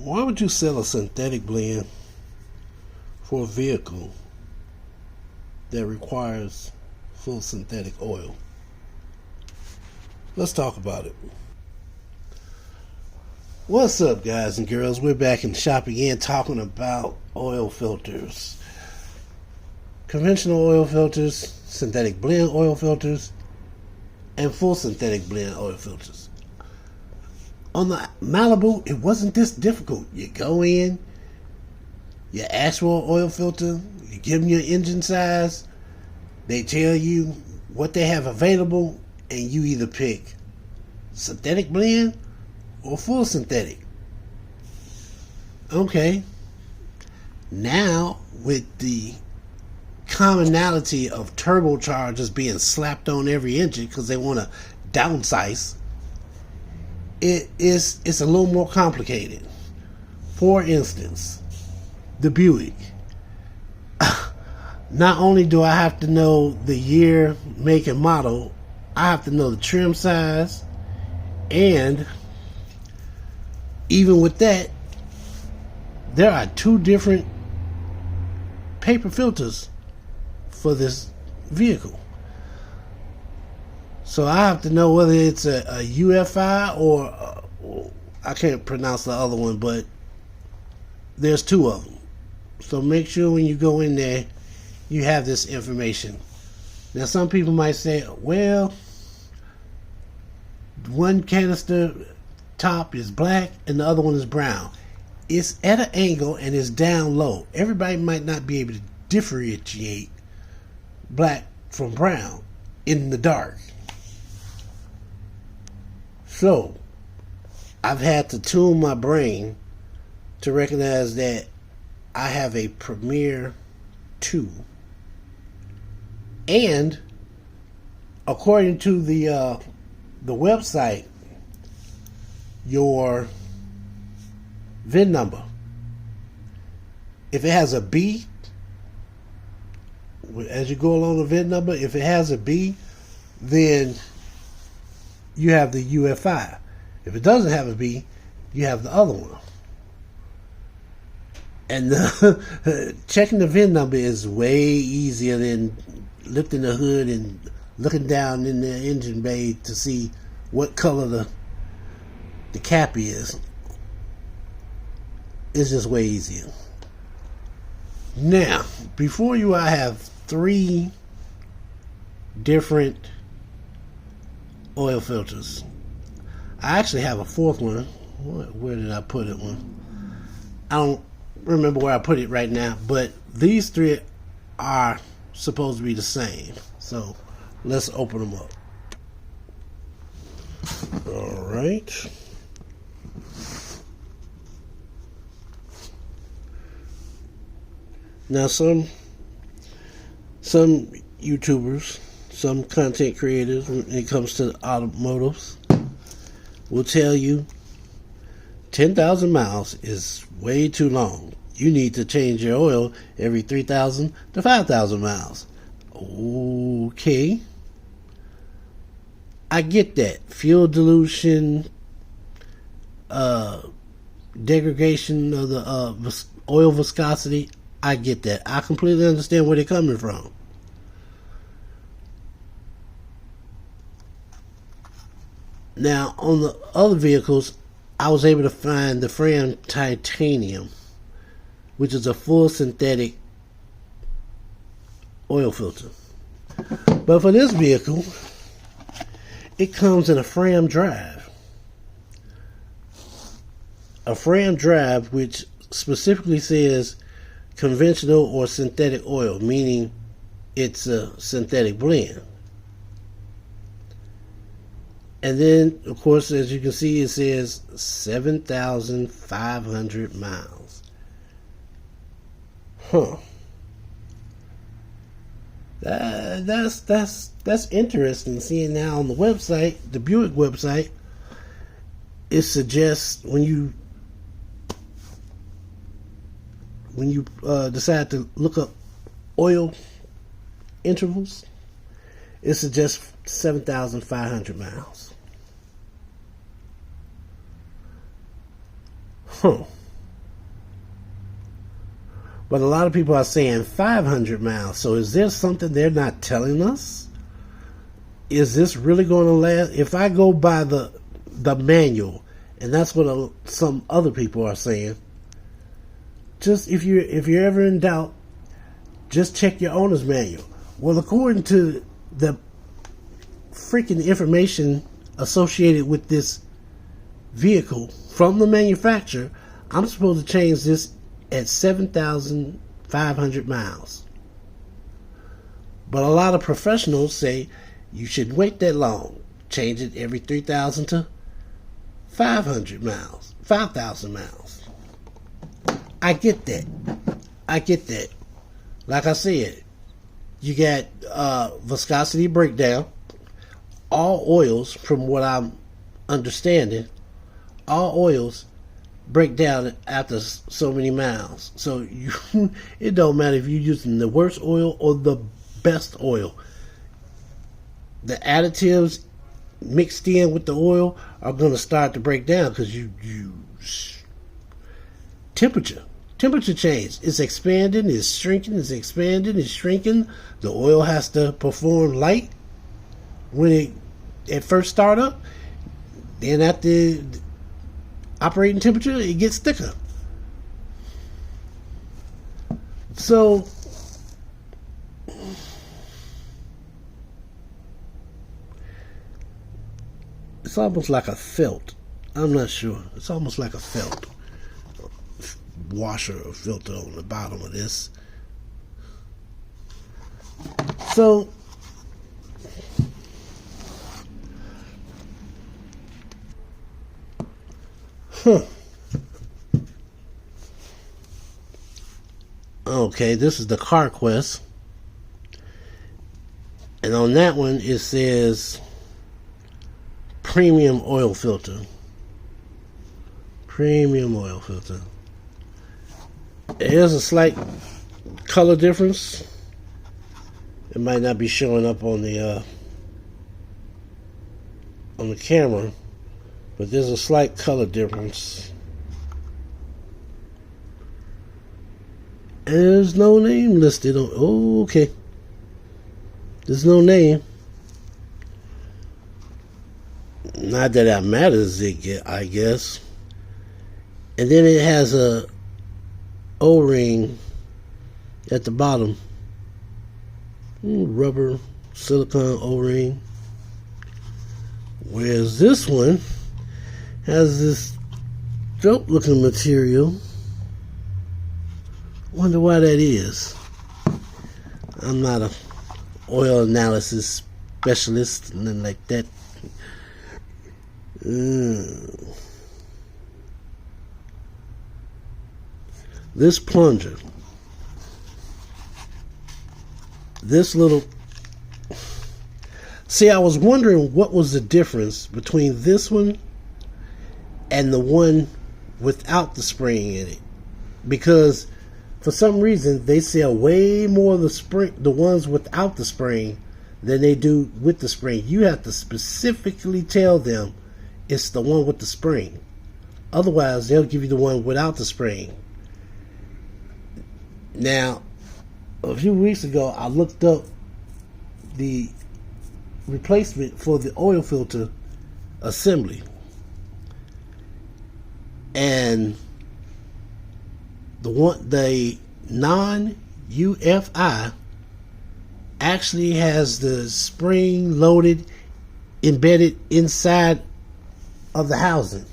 Why would you sell a synthetic blend for a vehicle that requires full synthetic oil? Let's talk about it. What's up, guys and girls? We're back in shop again talking about oil filters. Conventional oil filters, synthetic blend oil filters, and full synthetic blend oil filters. On the Malibu, it wasn't this difficult. You go in, you ask for an oil filter, you give them your engine size, they tell you what they have available, and you either pick synthetic blend or full synthetic. Okay. Now, with the commonality of turbochargers being slapped on every engine because they want to downsize, it's a little more complicated. For instance, the Buick. Not only do I have to know the year, make, and model, I have to know the trim size, and even with that, there are two different paper filters for this vehicle. So I have to know whether it's a UFI or I can't pronounce the other one, but there's two of them. So make sure when you go in there, you have this information. Now, some people might say, well, one canister top is black and the other one is brown. It's at an angle and it's down low. Everybody might not be able to differentiate black from brown in the dark. So I've had to tune my brain to recognize that I have a Premier 2, and according to the website, your VIN number, if it has a B, as you go along the VIN number, if it has a B, then you have the UFI. If it doesn't have a B, you have the other one. And checking the VIN number is way easier than lifting the hood and looking down in the engine bay to see what color the cap is. It's just way easier. Now, before you, I have 3 different oil filters. I actually have a 4th one. Where did I put it? I don't remember where I put it right now, but these 3 are supposed to be the same. So let's open them up. All right. Now, some YouTubers, some content creators, when it comes to automotives, will tell you 10,000 miles is way too long. You need to change your oil every 3,000 to 5,000 miles. Okay. I get that. Fuel dilution, degradation of the oil viscosity. I get that. I completely understand where they're coming from. Now, on the other vehicles, I was able to find the Fram Titanium, which is a full synthetic oil filter. But for this vehicle, it comes in a Fram drive. A Fram drive which specifically says conventional or synthetic oil, meaning it's a synthetic blend. And then, of course, as you can see, it says 7,500 miles. Huh. That's interesting. Seeing now on the website, the Buick website, it suggests when you decide to look up oil intervals, it suggests 7,500 miles. Huh. But a lot of people are saying 500 miles. So is there something they're not telling us? Is this really going to last? If I go by the manual, and that's what some other people are saying, just if you're ever in doubt, just check your owner's manual. Well, according to the freaking information associated with this vehicle from the manufacturer, I'm supposed to change this at 7,500 miles. But a lot of professionals say you shouldn't wait that long. Change it every 3,000 to 500 miles, 5,000 miles. I get that. Like I said, you got viscosity breakdown. All oils, from what I'm understanding, all oils break down after so many miles. So it don't matter if you're using the worst oil or the best oil. The additives mixed in with the oil are going to start to break down because you temperature change. It's expanding, it's shrinking, it's expanding, it's shrinking. The oil has to perform light when it at first start up. Then at the operating temperature, it gets thicker. So it's almost like a felt. I'm not sure. It's almost like a felt washer or filter on the bottom of this. So okay, this is the CarQuest, and on that one it says premium oil filter. Premium oil filter. There's a slight color difference. It might not be showing up on the camera, but there's a slight color difference. And there's no name listed on. Oh, okay. There's no name. Not that that matters, I guess. And then it has a O-ring at the bottom. Rubber, silicone O-ring. Whereas this one has this dope-looking material. Wonder why that is. I'm not a oil analysis specialist, nothing like that. This plunger, this little, see, I was wondering what was the difference between this one and the one without the spring in it, because for some reason they sell way more of the ones without the spring than they do with the spring. You have to specifically tell them it's the one with the spring. Otherwise, they'll give you the one without the spring. Now, a few weeks ago, I looked up the replacement for the oil filter assembly. And the non-UFI actually has the spring loaded, embedded inside of the housing.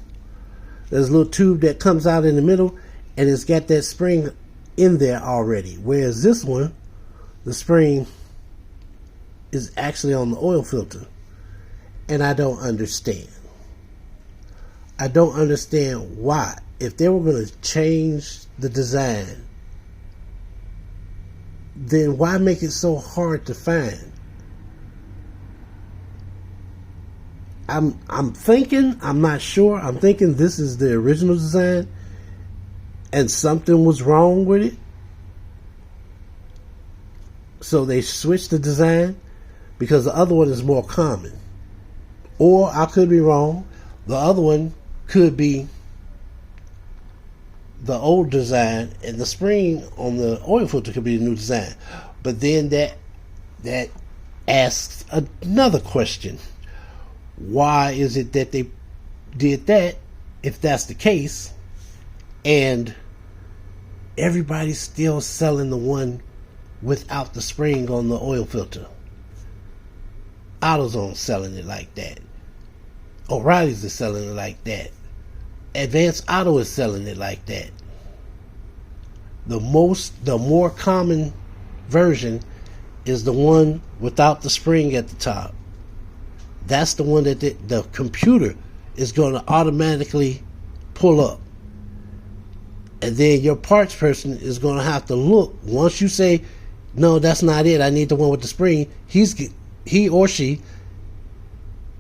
There's a little tube that comes out in the middle, and it's got that spring in there already. Whereas this one, the spring is actually on the oil filter. And I don't understand. I don't understand why. If they were going to change the design, then why make it so hard to find? I'm thinking, I'm not sure, I'm thinking this is the original design and something was wrong with it, so they switched the design, because the other one is more common. Or I could be wrong, the other one could be the old design, and the spring on the oil filter could be the new design. But then that asks another question. Why is it that they did that, if that's the case, and everybody's still selling the one without the spring on the oil filter? AutoZone's selling it like that. O'Reilly's is selling it like that. Advanced Auto is selling it like that. The more common version is the one without the spring at the top. That's the one that the computer is going to automatically pull up. And then your parts person is going to have to look. Once you say, no, that's not it, I need the one with the spring, he or she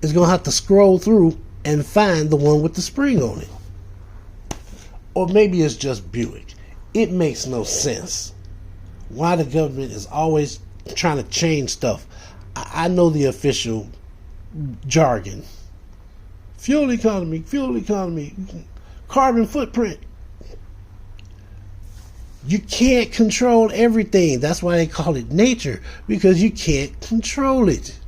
is going to have to scroll through and find the one with the spring on it. Or maybe it's just Buick. It makes no sense why the government is always trying to change stuff. I know the official jargon. Fuel economy, carbon footprint. You can't control everything. That's why they call it nature, because you can't control it.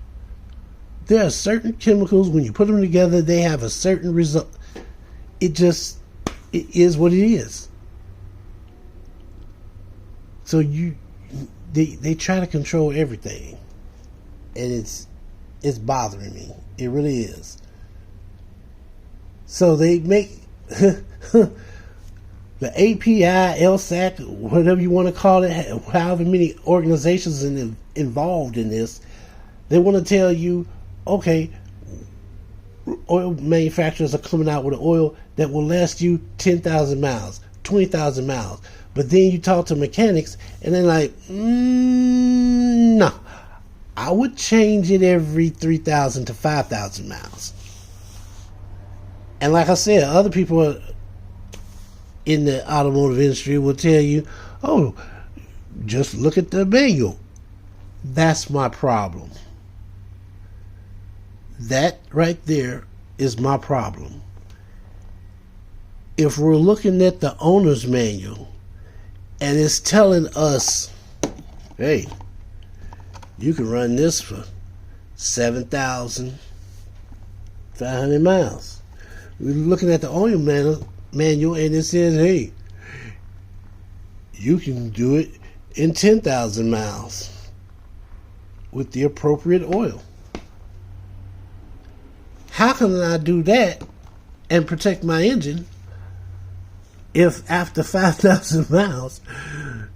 There are certain chemicals, when you put them together, they have a certain result. It is what it is. So they try to control everything, and it's bothering me. It really is. So they make the API, LSAC, whatever you want to call it, however many organizations involved in this, they want to tell you, okay, oil manufacturers are coming out with an oil that will last you 10,000 miles, 20,000 miles. But then you talk to mechanics, and they're like, no, I would change it every 3,000 to 5,000 miles. And like I said, other people in the automotive industry will tell you, oh, just look at the manual. That's my problem. That right there is my problem. If we're looking at the owner's manual and it's telling us, hey, you can run this for 7,500 miles. We're looking at the oil manual and it says, hey, you can do it in 10,000 miles with the appropriate oil. How can I do that and protect my engine if after 5,000 miles,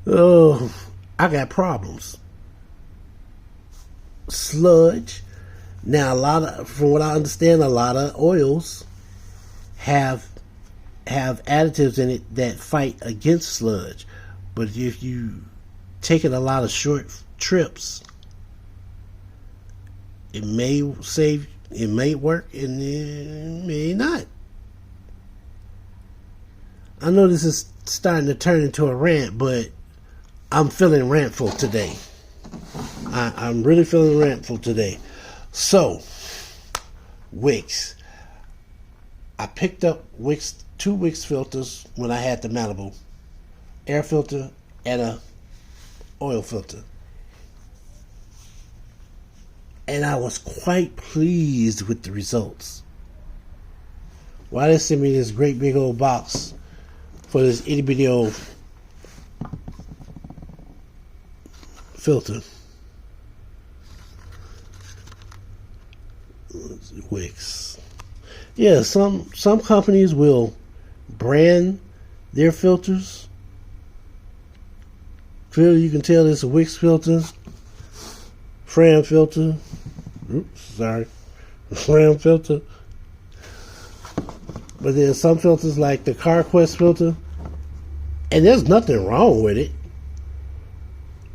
oh, I got problems? Sludge. Now, from what I understand, a lot of oils have additives in it that fight against sludge. But if you take it a lot of short trips, it may work, and it may not. I know this is starting to turn into a rant, but I'm feeling rantful today. I'm really feeling rantful today. So, wicks. I picked up two Wix filters when I had the Malibu. Air filter and a oil filter. And I was quite pleased with the results. Why they sent me this great big old box for this itty bitty old filter? Wix. Yeah, some companies will brand their filters. Clearly you can tell it's a Wix filter. Fram filter. Oops, sorry. Fram filter. But there's some filters like the CarQuest filter, and there's nothing wrong with it.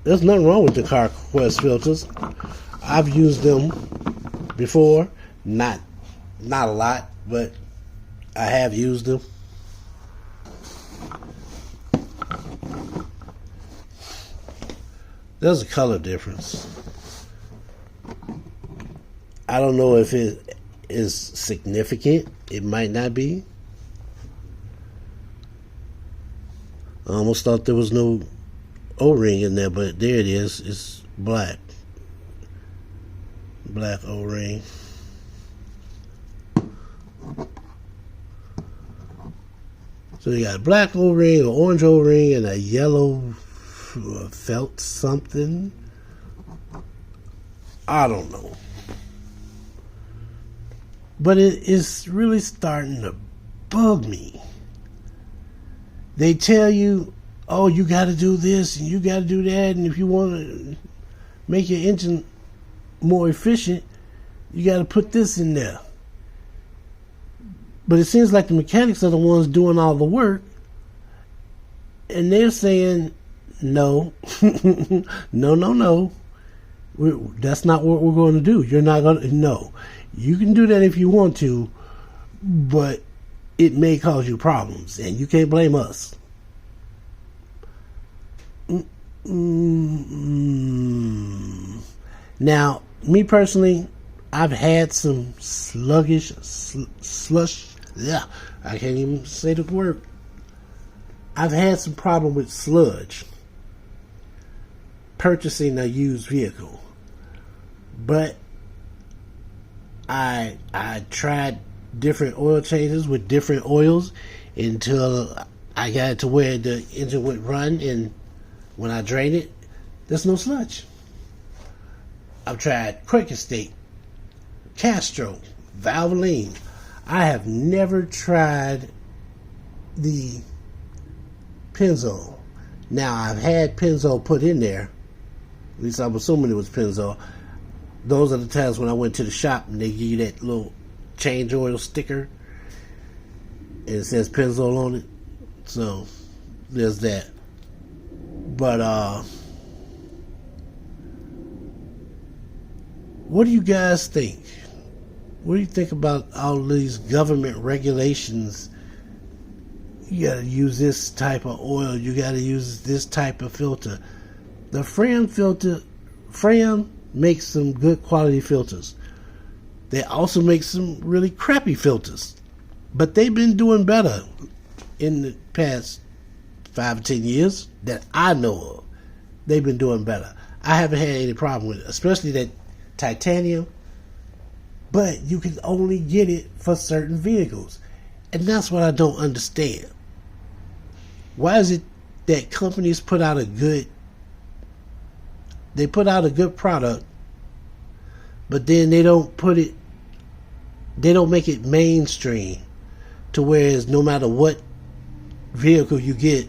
There's nothing wrong with the CarQuest filters. I've used them before. Not a lot, but I have used them. There's a color difference. I don't know if it is significant. It might not be. I almost thought there was no O-ring in there, but there it is. It's black. Black O-ring. So you got a black O-ring, an orange O-ring, and a yellow felt something. I don't know. But it is really starting to bug me. They tell you, oh, you got to do this and you got to do that, and if you want to make your engine more efficient, you got to put this in there. But it seems like the mechanics are the ones doing all the work, and they're saying, no, no. That's not what we're going to do. You're not going to, no. You can do that if you want to, but it may cause you problems, and you can't blame us. Now, me personally, I've had some slush. Yeah, I can't even say the word. I've had some problem with sludge purchasing a used vehicle, but I tried different oil changes with different oils until I got it to where the engine would run, and when I drain it, there's no sludge. I've tried Quaker State, Castro, Valvoline. I have never tried the Pennzoil. Now, I've had Pennzoil put in there. At least I'm assuming it was Pennzoil. Those are the times when I went to the shop and they give you that little change oil sticker and it says Pennzoil on it. So, there's that. But, what do you guys think? What do you think about all these government regulations? You gotta use this type of oil. You gotta use this type of filter. The Fram filter, Fram makes some good quality filters. They also make some really crappy filters. But they've been doing better in the past 5 or 10 years that I know of. They've been doing better. I haven't had any problem with it, especially that titanium. But you can only get it for certain vehicles. And that's what I don't understand. Why is it that companies put out a good product, but then they don't make it mainstream to where no matter what vehicle you get,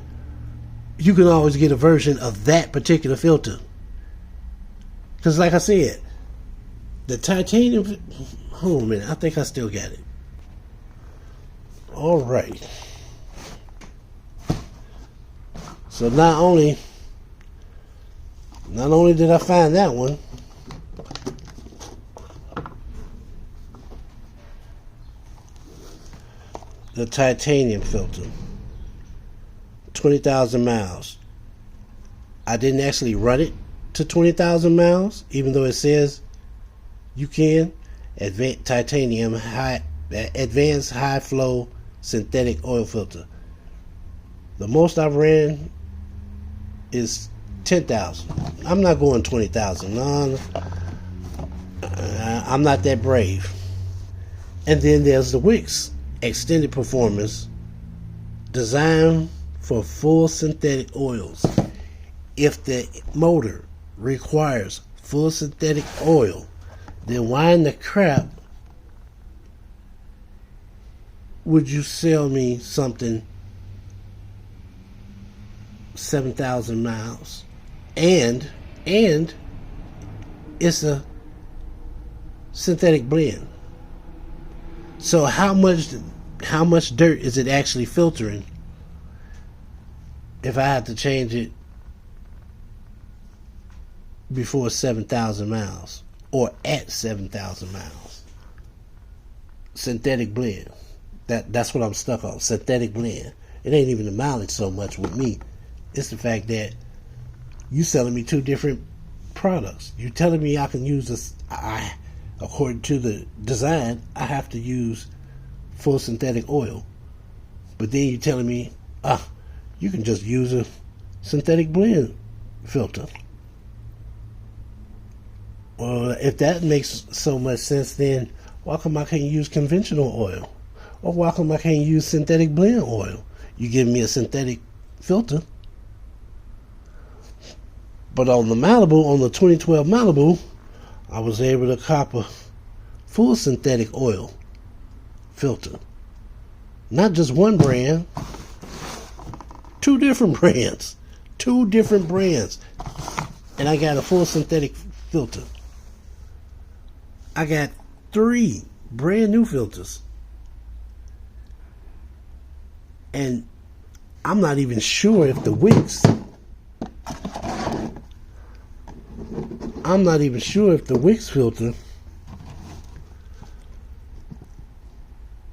you can always get a version of that particular filter. Because like I said, the titanium, hold on a minute, I think I still got it. All right. So not only did I find that one, the titanium filter, 20,000 miles. I didn't actually run it to 20,000 miles, even though it says you can. Titanium advanced high flow synthetic oil filter. The most I've ran is 10,000. I'm not going 20,000. No, I'm not that brave. And then there's the Wix extended performance, designed for full synthetic oils. If the motor requires full synthetic oil, then why in the crap would you sell me something 7,000 miles? And it's a synthetic blend. So how much dirt is it actually filtering if I have to change it before 7,000 miles or at 7,000 miles? Synthetic blend. That's what I'm stuck on. Synthetic blend. It ain't even the mileage so much with me. It's the fact that you selling me two different products. You're telling me I can use this. According to the design, I have to use full synthetic oil. But then you're telling me, you can just use a synthetic blend filter. Well, if that makes so much sense, then why come I can't use conventional oil? Or why come I can't use synthetic blend oil? You give me a synthetic filter. But on the Malibu, on the 2012 Malibu, I was able to cop a full synthetic oil filter. Not just one brand, two different brands. And I got a full synthetic filter. I got 3 brand new filters. And I'm not even sure if the wicks filter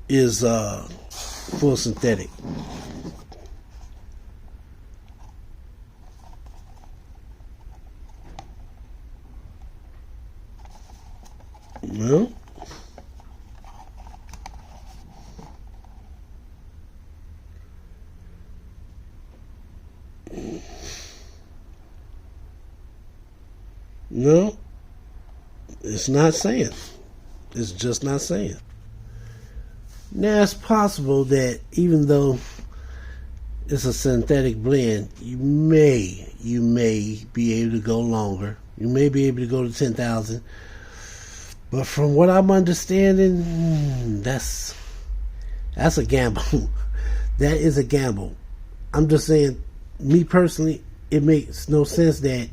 is full synthetic. No. No, it's not saying. It's just not saying. Now, it's possible that even though it's a synthetic blend, you may be able to go longer. You may be able to go to 10,000. But from what I'm understanding, that's a gamble. That is a gamble. I'm just saying, me personally, it makes no sense that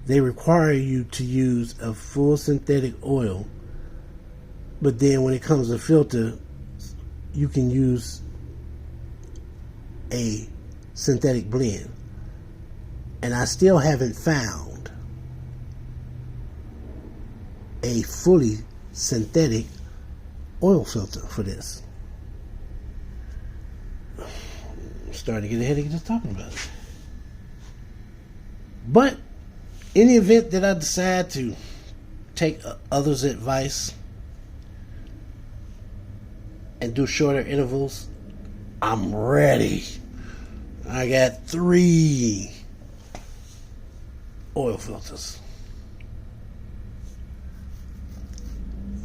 they require you to use a full synthetic oil, but then when it comes to filter, you can use a synthetic blend. And I still haven't found a fully synthetic oil filter for this. I'm starting to get a headache just talking about it. But in the event that I decide to take others' advice and do shorter intervals, I'm ready. I got 3 oil filters.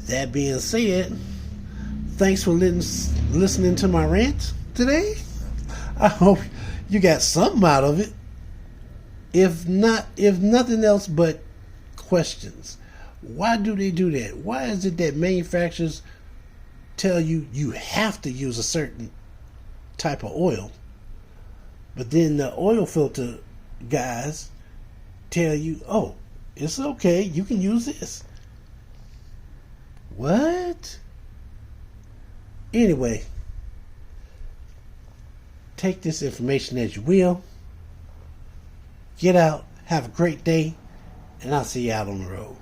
That being said, thanks for listening to my rant today. I hope you got something out of it. If nothing else but questions. Why do they do that? Why is it that manufacturers tell you you have to use a certain type of oil, but then the oil filter guys tell you, oh, it's okay, you can use this? What? Anyway, take this information as you will. Get out, have a great day, and I'll see you out on the road.